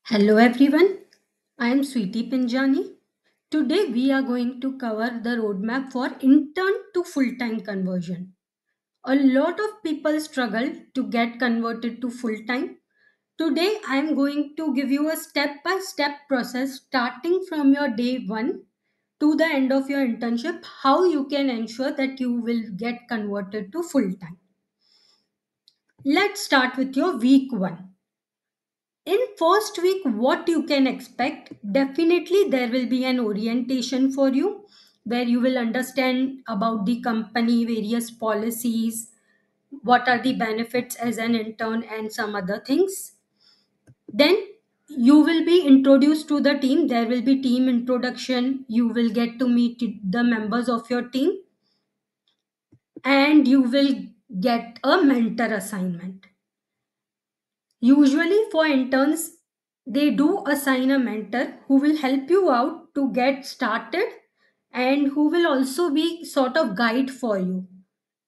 Hello everyone, I am Sweetie Pinjani. Today we are going to cover the roadmap for intern to full time conversion. A lot of people struggle to get converted to full time. Today I am going to give you a step by step process starting from your day 1 to the end of your internship, how you can ensure that you will get converted to full time. Let's start with your week 1. In first week, what you can expect, definitely there will be an orientation for you where you will understand about the company, various policies, what are the benefits as an intern, and some other things. Then you will be introduced to the team. There will be team introduction. You will get to meet the members of your team, and you will get a mentor assignment. Usually, for interns, they do assign a mentor who will help you out to get started and who will also be sort of guide for you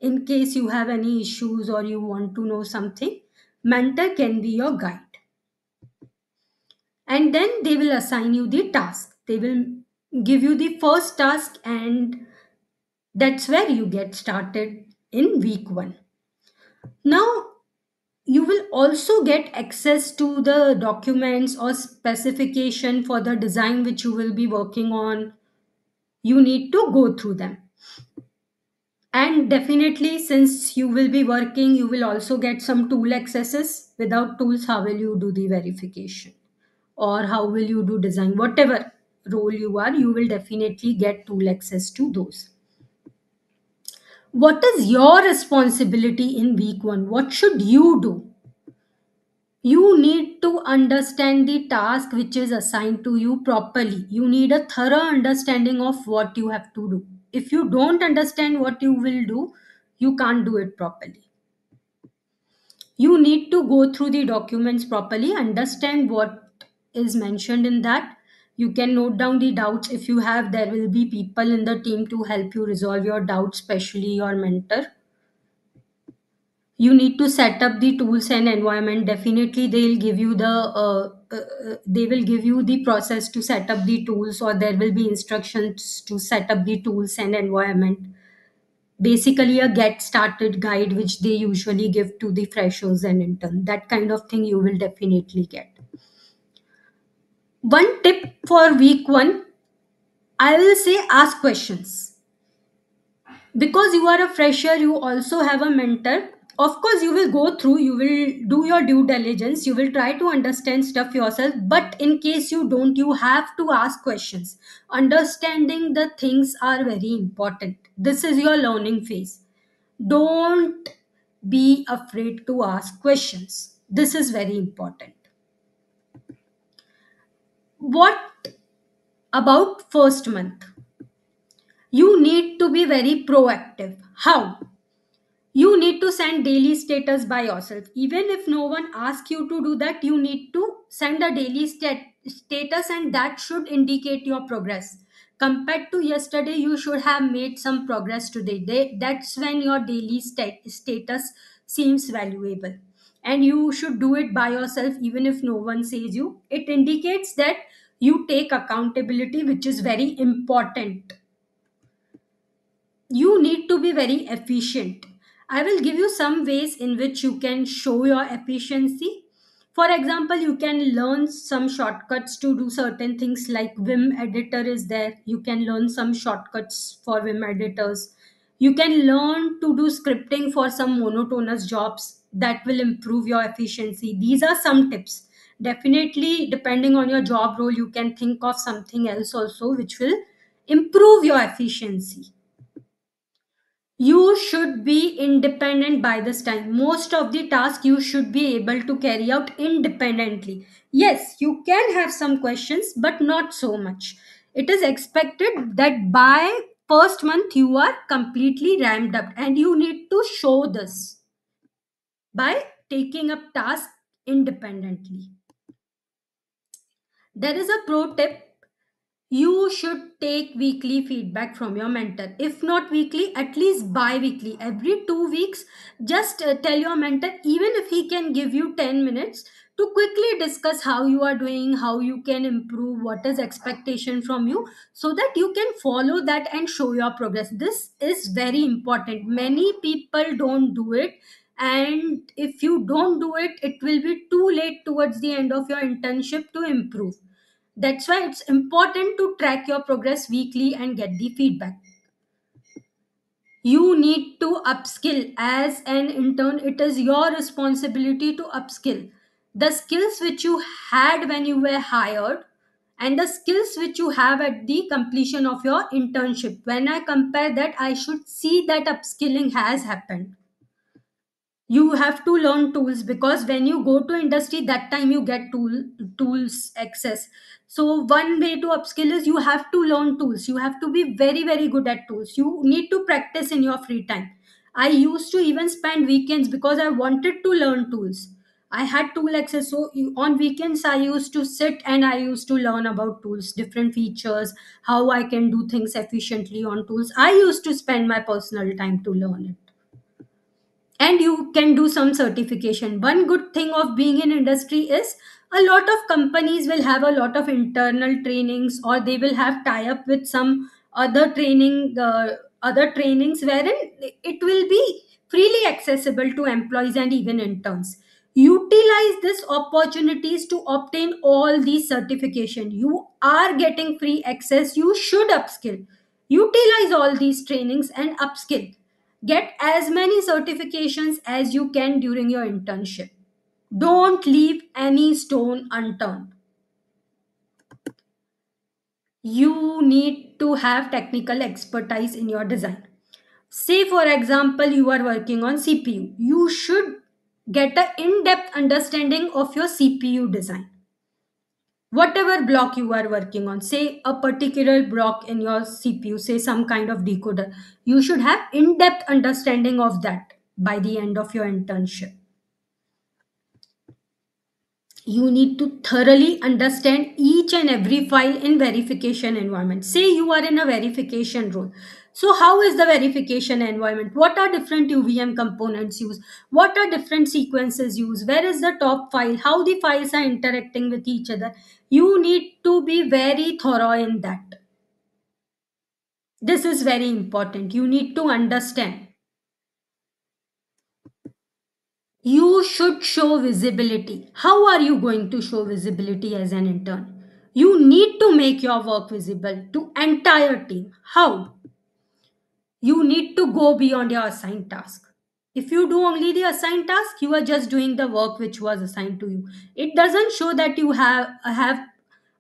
in case you have any issues or you want to know something. Mentor can be your guide. And then they will assign you the task. They will give you the first task, and that's where you get started in week 1. Now, you will also get access to the documents or specification for the design which you will be working on. You need to go through them, and definitely since you will be working, you will also get some tool accesses. Without tools, how will you do the verification, or how will you do design? Whatever role you are, you will definitely get tool access to those. What is your responsibility in week 1? What should you do? You need to understand the task which is assigned to you properly. You need a thorough understanding of what you have to do. If you don't understand what you will do, you can't do it properly. You need to go through the documents properly, understand what is mentioned in that. You can note down the doubts if you have. There will be people in the team to help you resolve your doubts, especially your mentor. You need to set up the tools and environment. Definitely they'll give you the they will give you the process to set up the tools, or there will be instructions to set up the tools and environment. Basically a get started guide which they usually give to the freshers and intern. That kind of thing you will definitely get. One tip for week 1, I will say ask questions. Because you are a fresher, you also have a mentor. Of course you will go through, you will do your due diligence, you will try to understand stuff yourself, but in case you don't, you have to ask questions. Understanding the things are very important. This is your learning phase. Don't be afraid to ask questions. This is very important. What about first month? You need to be very proactive. How? You need to send daily status by yourself. Even if no one asks you to do that, you need to send a daily status, and that should indicate your progress. Compared to yesterday, you should have made some progress today. That's when your daily status seems valuable. And you should do it by yourself, even if no one says you. It indicates that you take accountability, which is very important. You need to be very efficient. I will give you some ways in which you can show your efficiency. For example, you can learn some shortcuts to do certain things, like Vim editor is there. You can learn some shortcuts for Vim editors. You can learn to do scripting for some monotonous jobs that will improve your efficiency. These are some tips. Definitely, depending on your job role, you can think of something else also which will improve your efficiency. You should be independent by this time. Most of the tasks you should be able to carry out independently. Yes, you can have some questions, but not so much. It is expected that by first month you are completely ramped up, and you need to show this by taking up tasks independently. There is a pro tip. You should take weekly feedback from your mentor. If not weekly, at least bi weekly. Every 2 weeks, just tell your mentor, even if he can give you 10 minutes, to quickly discuss how you are doing, how you can improve, what is expectation from you, so that you can follow that and show your progress. This is very important. Many people don't do it. And if you don't do it, it will be too late towards the end of your internship to improve. That's why it's important to track your progress weekly and get the feedback. You need to upskill as an intern. It is your responsibility to upskill. The skills which you had when you were hired and the skills which you have at the completion of your internship. When I compare that, I should see that upskilling has happened. You have to learn tools, because when you go to industry, that time you get tools access. So one way to upskill is you have to learn tools. You have to be very very good at tools. You need to practice in your free time. I used to even spend weekends because I wanted to learn tools. I had tool access, so on weekends I used to sit and I used to learn about tools, different features, how I can do things efficiently on tools. I used to spend my personal time to learn it. And you can do some certification. One good thing of being in industry is a lot of companies will have a lot of internal trainings, or they will have tie up with some other trainings wherein it will be freely accessible to employees and even interns. Utilize these opportunities to obtain all these certification. You are getting free access, you should upskill. Utilize all these trainings and upskill. Get as many certifications as you can during your internship. Don't leave any stone unturned. You need to have technical expertise in your design. Say, for example, you are working on CPU. You should get an in depth understanding of your CPU design. Whatever block you are working on, say a particular block in your CPU, say some kind of decoder, you should have in depth understanding of that by the end of your internship. You need to thoroughly understand each and every file in verification environment. Say you are in a verification role. So how is the verification environment? What are different UVM components used? What are different sequences used? Where is the top file? How the files are interacting with each other? You need to be very thorough in that. This is very important. You need to understand. You should show visibility. How are you going to show visibility as an intern? You need to make your work visible to entire team. How? You need to go beyond your assigned task. If you do only the assigned task, you are just doing the work which was assigned to you. It doesn't show that you have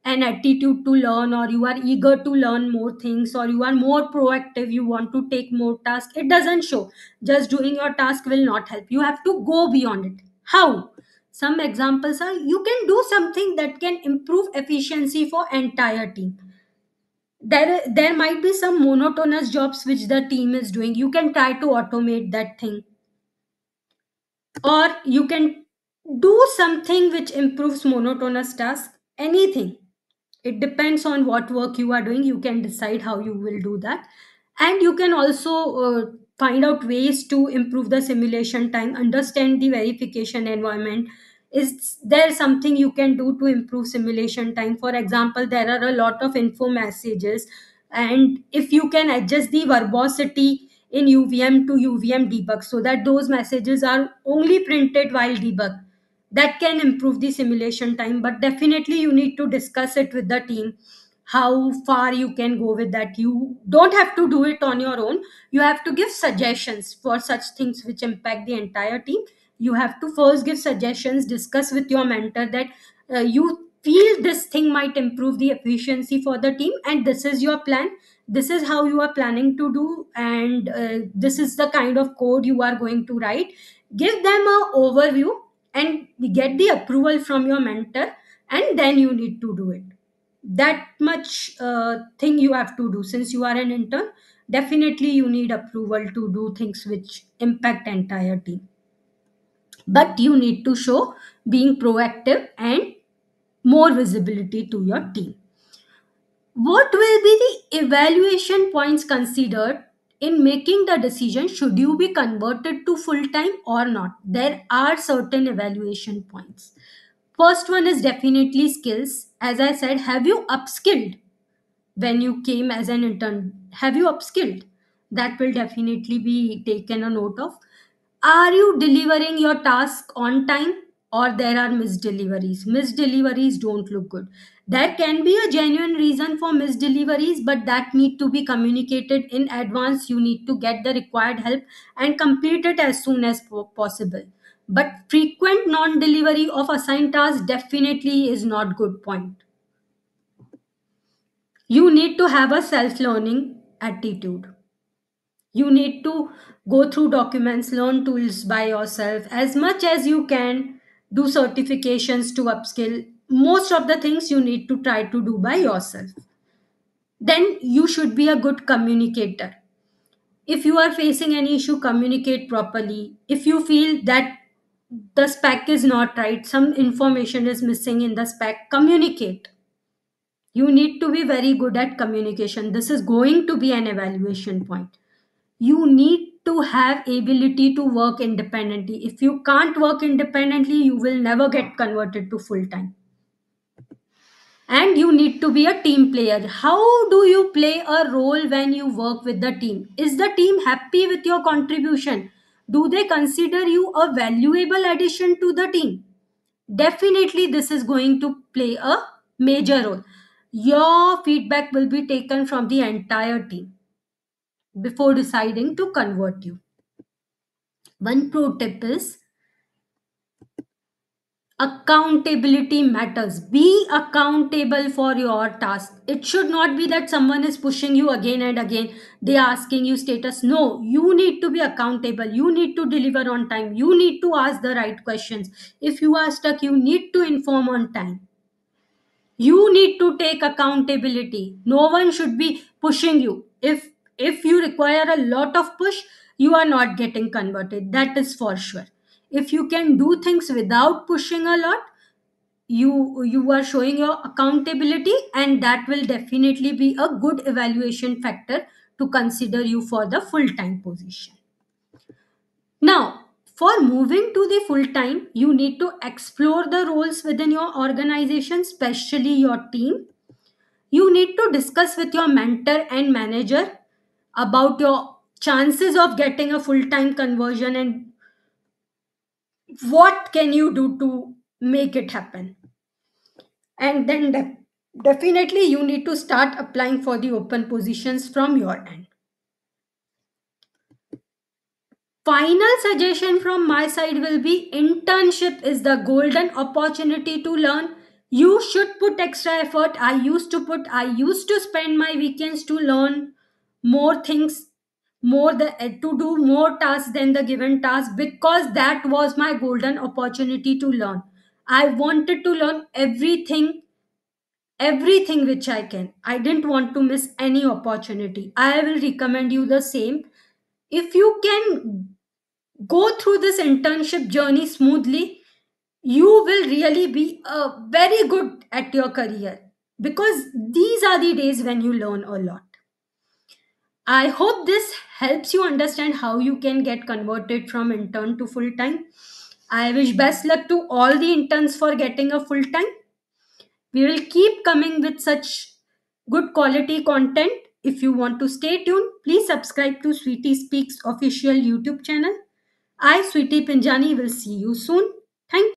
an attitude to learn, or you are eager to learn more things, or you are more proactive, you want to take more tasks. It doesn't show. Just doing your task will not help. You have to go beyond it. How? Some examples are, you can do something that can improve efficiency for entire team. There might be some monotonous jobs which the team is doing. You can try to automate that thing, or you can do something which improves monotonous task. Anything, it depends on what work you are doing. You can decide how you will do that. And you can also find out ways to improve the simulation time, understand the verification environment. Is there something you can do to improve simulation time? For example, there are a lot of info messages, and if you can adjust the verbosity in UVM to UVM debug so that those messages are only printed while debug, that can improve the simulation time. But definitely you need to discuss it with the team, how far you can go with that. You don't have to do it on your own. You have to give suggestions for such things which impact the entire team. You have to first give suggestions, discuss with your mentor that you feel this thing might improve the efficiency for the team, and this is your plan. This is how you are planning to do, and this is the kind of code you are going to write. Give them a overview and get the approval from your mentor, and then you need to do it. That much thing you have to do. Since you are an intern, definitely you need approval to do things which impact entire team. But you need to show being proactive and more visibility to your team. What will be the evaluation points considered in making the decision should you be converted to full time or not? There are certain evaluation points. First one is definitely skills. As I said, have you upskilled when you came as an intern? Have you upskilled? That will definitely be taken a note of. Are you delivering your task on time, or there are misdeliveries? Misdeliveries don't look good. There can be a genuine reason for misdeliveries, but that need to be communicated in advance. You need to get the required help and complete it as soon as possible. But frequent non delivery of assigned tasks definitely is not good point. You need to have a self learning attitude. You need to go through documents, learn tools by yourself as much as you can, do certifications to upskill. Most of the things you need to try to do by yourself. Then you should be a good communicator. If you are facing any issue, communicate properly. If you feel that the spec is not right, some information is missing in the spec, communicate. You need to be very good at communication. This is going to be an evaluation point. You need to have ability to work independently. If you can't work independently, you will never get converted to full time. And you need to be a team player. How do you play a role when you work with the team? Is the team happy with your contribution? Do they consider you a valuable addition to the team? Definitely this is going to play a major role. Your feedback will be taken from the entire team before deciding to convert you. One pro tip is accountability matters. Be accountable for your task. It should not be that someone is pushing you again and again. They are asking you status. No, you need to be accountable. You need to deliver on time. You need to ask the right questions. If you are stuck, you need to inform on time. You need to take accountability. No one should be pushing you. If you require a lot of push, you are not getting converted, that is for sure. If you can do things without pushing a lot, you are showing your accountability, and that will definitely be a good evaluation factor to consider you for the full time position. Now, for moving to the full time, you need to explore the roles within your organization, especially your team. You need to discuss with your mentor and manager about your chances of getting a full time conversion and what can you do to make it happen. And then definitely you need to start applying for the open positions from your end. Final suggestion from my side will be internship is the golden opportunity to learn. You should put extra effort. I used to spend my weekends to learn more things, to do more tasks than the given task, because that was my golden opportunity to learn. I wanted to learn everything which I can. I didn't want to miss any opportunity. I will recommend you the same. If you can go through this internship journey smoothly, you will really be very good at your career, because these are the days when you learn a lot. I hope this helps you understand how you can get converted from intern to full time. I wish best luck to all the interns for getting a full time. We will keep coming with such good quality content. If you want to stay tuned, please subscribe to Sweetie Speaks official YouTube channel. I, Sweetie Pinjani, will see you soon. Thank